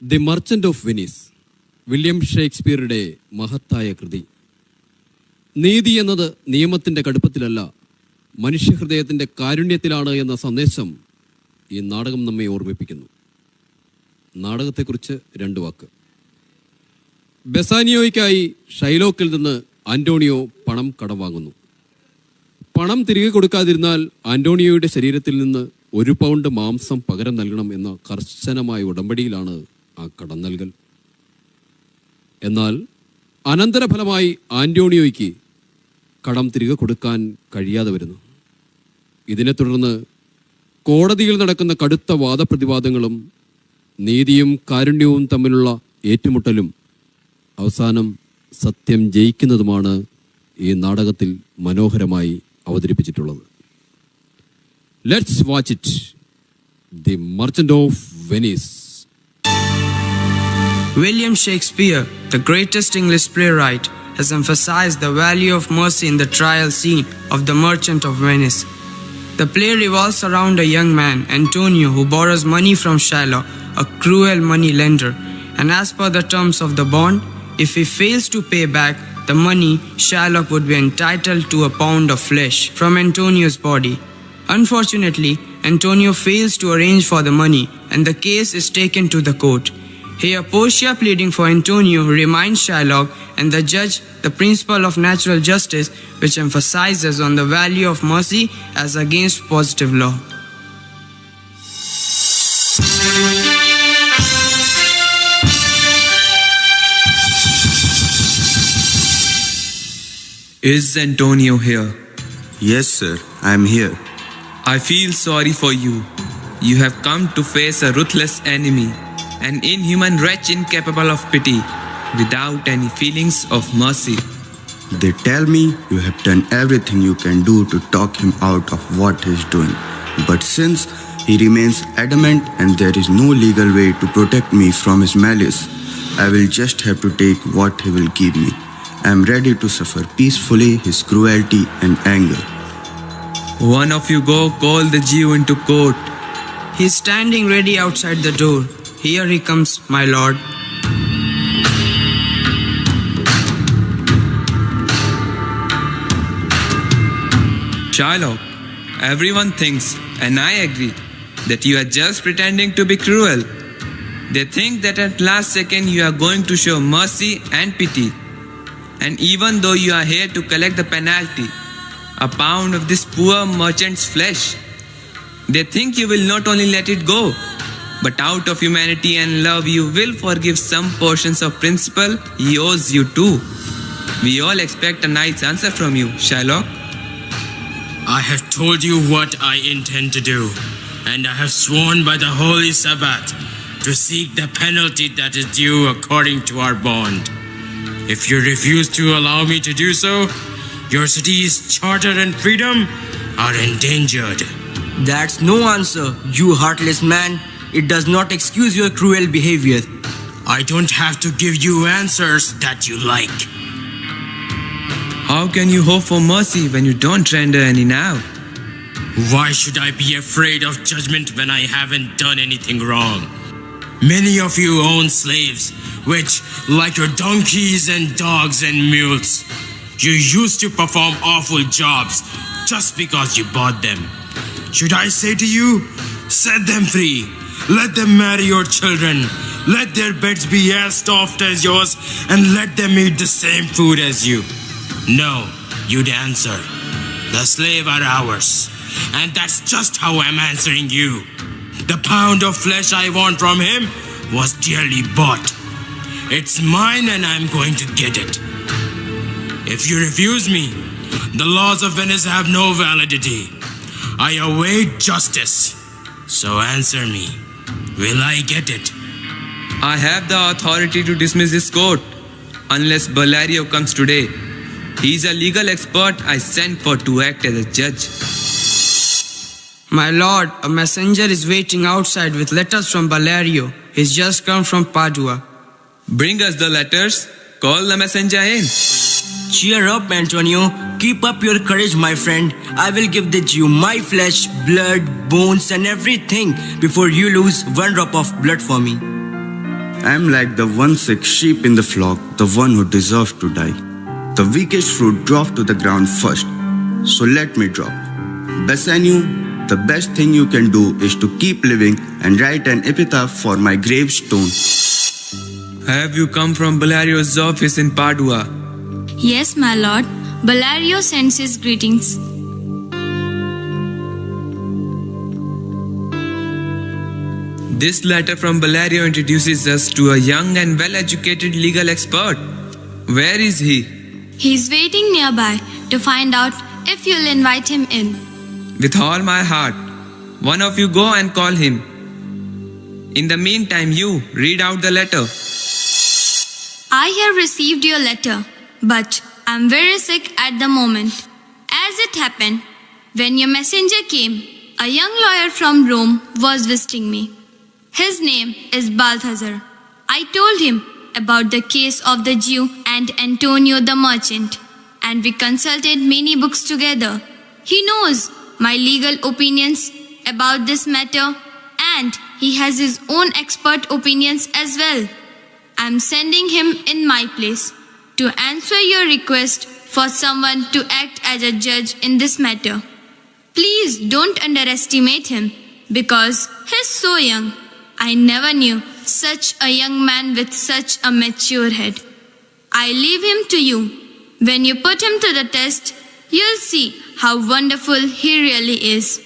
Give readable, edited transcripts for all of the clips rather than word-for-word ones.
The merchant of Venice, William ഷേക്സ്പിയറുടെ മഹത്തായ കൃതി. നീതി എന്നത് നിയമത്തിൻ്റെ കടുപ്പത്തിലല്ല, മനുഷ്യഹൃദയത്തിൻ്റെ കാരുണ്യത്തിലാണ് എന്ന സന്ദേശം ഈ നാടകം നമ്മെ ഓർമ്മിപ്പിക്കുന്നു. നാടകത്തെക്കുറിച്ച് 2 വാക്ക്. ബെസാനിയോയ്ക്കായി ഷൈലോക്കിൽ നിന്ന് ആന്റോണിയോ പണം കടം വാങ്ങുന്നു. പണം തിരികെ കൊടുക്കാതിരുന്നാൽ ആന്റോണിയോയുടെ ശരീരത്തിൽ നിന്ന് 1 പൗണ്ട് മാംസം പകരം നൽകണം എന്ന കർശനമായ ഉടമ്പടിയിലാണ് ആ കടം നൽകൽ. എന്നാൽ അനന്തരഫലമായി ആന്റോണിയോയ്ക്ക് കടം തിരികെ കൊടുക്കാൻ കഴിയാതെ വരുന്നു. ഇതിനെ തുടർന്ന് കോടതിയിൽ നടക്കുന്ന കടുത്ത വാദപ്രതിവാദങ്ങളും നീതിയും കാരുണ്യവും തമ്മിലുള്ള ഏറ്റുമുട്ടലും അവസാനം സത്യം ജയിക്കുന്നതുമാണ് ഈ നാടകത്തിൽ മനോഹരമായി അവതരിപ്പിച്ചിട്ടുള്ളത്. Let's watch it. The merchant of Venice. William Shakespeare, the greatest English playwright, has emphasized the value of mercy in the trial scene of The Merchant of Venice. The play revolves around a young man, Antonio, who borrows money from Shylock, a cruel money lender, and as per the terms of the bond, if he fails to pay back the money, Shylock would be entitled to a pound of flesh from Antonio's body. Unfortunately, Antonio fails to arrange for the money, and the case is taken to the court. Here, Portia, pleading for Antonio, reminds Shylock and the judge the principle of natural justice, which emphasizes on the value of mercy as against positive law. Is Antonio here? Yes, sir, I am here. I feel sorry for you. You have come to face a ruthless enemy, an inhuman wretch incapable of pity, without any feelings of mercy. They tell me you have done everything you can do to talk him out of what he is doing. But since he remains adamant and there is no legal way to protect me from his malice, I will just have to take what he will give me. I am ready to suffer peacefully his cruelty and anger. One of you go call the Jew into court. He is standing ready outside the door. Here he comes, my lord. Shylock, everyone thinks, and I agree, that you are just pretending to be cruel. They think that at last second you are going to show mercy and pity. And even though you are here to collect the penalty, a pound of this poor merchant's flesh, they think you will not only let it go, but out of humanity and love you will forgive some portions of principle he owes you too. We all expect a nice answer from you, Shylock. I have told you what I intend to do, and I have sworn by the Holy Sabbath to seek the penalty that is due according to our bond. If you refuse to allow me to do so, your city's charter and freedom are endangered. That's no answer, you heartless man. It does not excuse your cruel behavior. I don't have to give you answers that you like. How can you hope for mercy when you don't render any now? Why should I be afraid of judgment when I haven't done anything wrong? Many of you own slaves, which, like your donkeys and dogs and mules, you used to perform awful jobs just because you bought them. Should I say to you, set them free, let them marry your children, let their beds be as soft as yours, and let them eat the same food as you? No, you'd answer, the slave are ours, and that's just how I'm answering you. The pound of flesh I want from him was dearly bought. It's mine and I'm going to get it. If you refuse me, the laws of Venice have no validity. I await justice. So answer me, will I get it? I have the authority to dismiss this court unless Bellario comes today. He's a legal expert I sent for to act as a judge. My lord, a messenger is waiting outside with letters from Bellario. He's just come from Padua. Bring us the letters. Call the messenger in. Cheer up, Antonio. Keep up your courage, my friend. I will give the Jew my flesh, blood, bones, and everything before you lose one drop of blood for me. I am like the one sick sheep in the flock, the one who deserves to die. The weakest fruit dropped to the ground first, so let me drop. Bassanio, the best thing you can do is to keep living and write an epitaph for my gravestone. Have you come from Bellario's office in Padua? Yes, my lord. Bellario sends his greetings. This letter from Bellario introduces us to a young and well-educated legal expert. Where is he? He's waiting nearby to find out if you'll invite him in. With all my heart. One of you go and call him. In the meantime, you read out the letter. I have received your letter, but I'm very sick at the moment. As it happened, when your messenger came, a young lawyer from Rome was visiting me. His name is Balthazar. I told him about the case of the Jew and Antonio the merchant, and we consulted many books together. He knows my legal opinions about this matter, and he has his own expert opinions as well. I'm sending him in my place to answer your request for someone to act as a judge in this matter. Please don't underestimate him because he's so young. I never knew such a young man with such a mature head. I leave him to you. When you put him to the test, you'll see how wonderful he really is.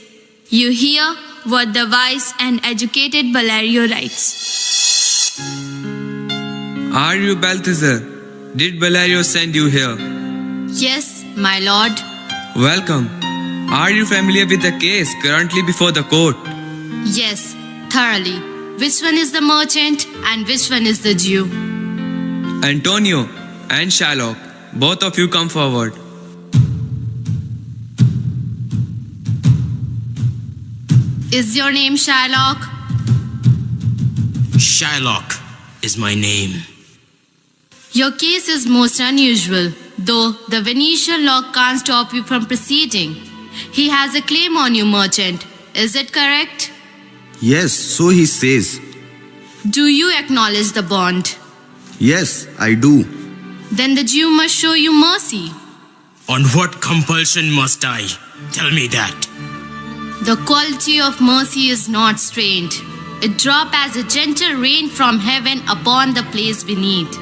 You hear what the wise and educated Bellario writes. Are you Balthazar? Did Bellario send you here? Yes, my lord. Welcome. Are you familiar with the case currently before the court? Yes, thoroughly. Which one is the merchant and which one is the Jew? Antonio and Shylock, both of you come forward. Is your name Shylock? Shylock is my name. Your case is most unusual, though the Venetian law can't stop you from proceeding. He has a claim on you, merchant. Is it correct? Yes, so he says. Do you acknowledge the bond? Yes, I do. Then the Jew must show you mercy. On what compulsion must I? Tell me that. The quality of mercy is not strained. It drops as a gentle rain from heaven upon the place beneath.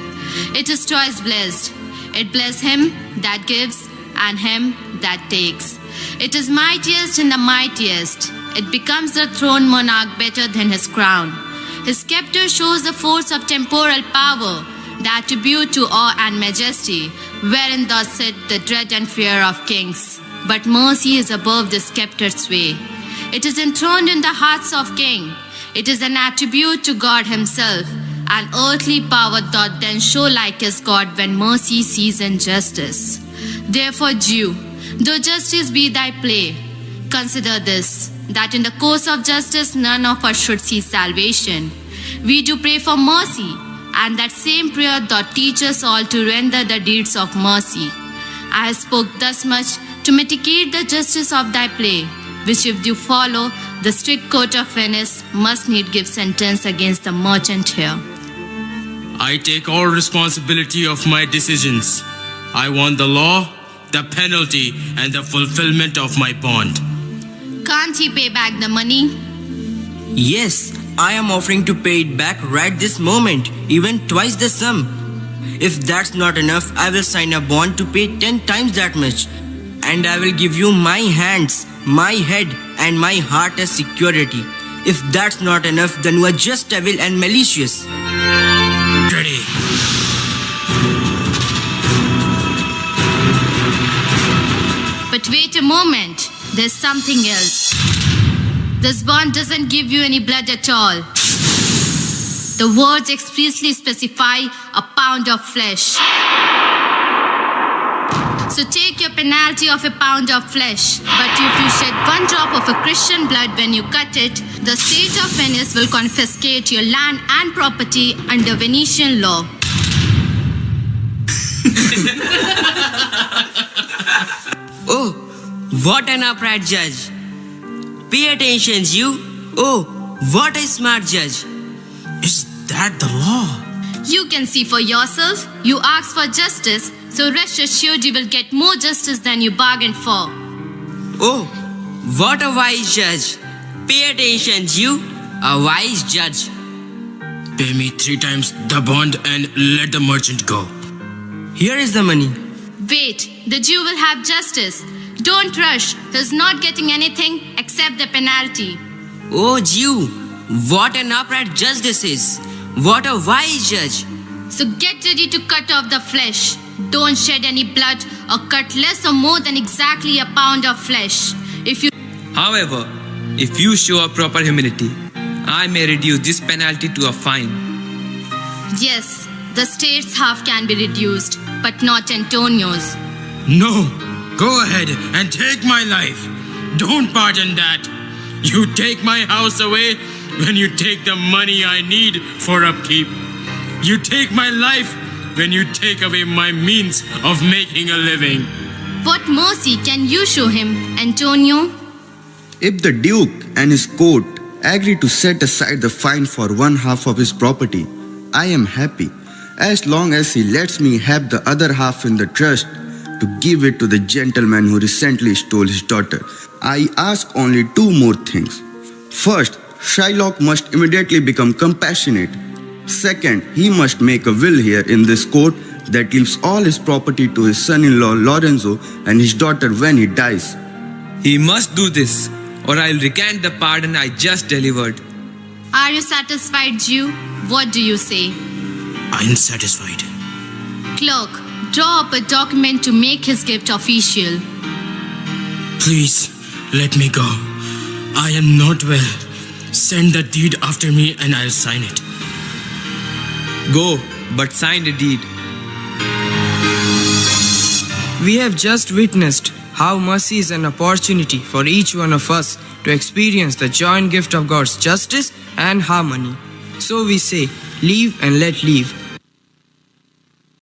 It is twice blessed. It blesses him that gives and him that takes. It is mightiest in the mightiest. It becomes the throne monarch better than his crown. His scepter shows the force of temporal power, the attribute to awe and majesty, wherein thus sit the dread and fear of kings. But mercy is above the scepter's sway. It is enthroned in the hearts of kings. It is an attribute to God himself. An earthly power doth then show like his God when mercy sees injustice. Therefore, Jew, though justice be thy play, consider this, that in the course of justice none of us should see salvation. We do pray for mercy, and that same prayer doth teach us all to render the deeds of mercy. I have spoke thus much to mitigate the justice of thy play, which if you follow, the strict court of Venice must need give sentence against the merchant here. I take all responsibility of my decisions. I want the law, the penalty, and the fulfillment of my bond. Can't he pay back the money? Yes, I am offering to pay it back right this moment, even twice the sum. If that's not enough, I will sign a bond to pay 10 times that much. And I will give you my hands, my head, and my heart as security. If that's not enough, then you are just evil and malicious. Ready. But wait a moment, there's something else. This bond doesn't give you any blood at all. The words explicitly specify a pound of flesh. So take your penalty of a pound of flesh. But if you shed one drop of a Christian blood when you cut it, the state of Venice will confiscate your land and property under Venetian law. Oh, what an upright judge. Pay attention, you. Oh, what a smart judge. Is that the law? You can see for yourself. You asked for justice, so rest assured you will get more justice than you bargained for. Oh, what a wise judge. Pay attention, Jew. A wise judge. Pay me 3 times the bond and let the merchant go. Here is the money. Wait, the Jew will have justice. Don't rush. He's not getting anything except the penalty. Oh, Jew, what an upright judge this is. What a wise judge. So get ready to cut off the flesh. Don't shed any blood or cut less or more than exactly a pound of flesh. However, if you show a proper humility, I may reduce this penalty to a fine. Yes, the state's half can be reduced, but not Antonio's. No, go ahead and take my life. Don't pardon that. You take my house away when you take the money I need for upkeep. You take my life when you take away my means of making a living. What mercy can you show him, Antonio? If the Duke and his court agree to set aside the fine for 1/2 of his property, I am happy, as long as he lets me have the other half in the trust to give it to the gentleman who recently stole his daughter. I ask only 2 more things. First, Shylock must immediately become compassionate. Second, he must make a will here in this court that leaves all his property to his son-in-law Lorenzo and his daughter when he dies. He must do this, or I'll recant the pardon I just delivered. Are you satisfied, Jew? What do you say? I am satisfied. Clerk, draw up a document to make his gift official. Please, let me go. I am not well. Send the deed after me and I'll sign it. Go, but sign the deed. We have just witnessed how mercy is an opportunity for each one of us to experience the joint gift of God's justice and harmony. So we say, leave and let leave.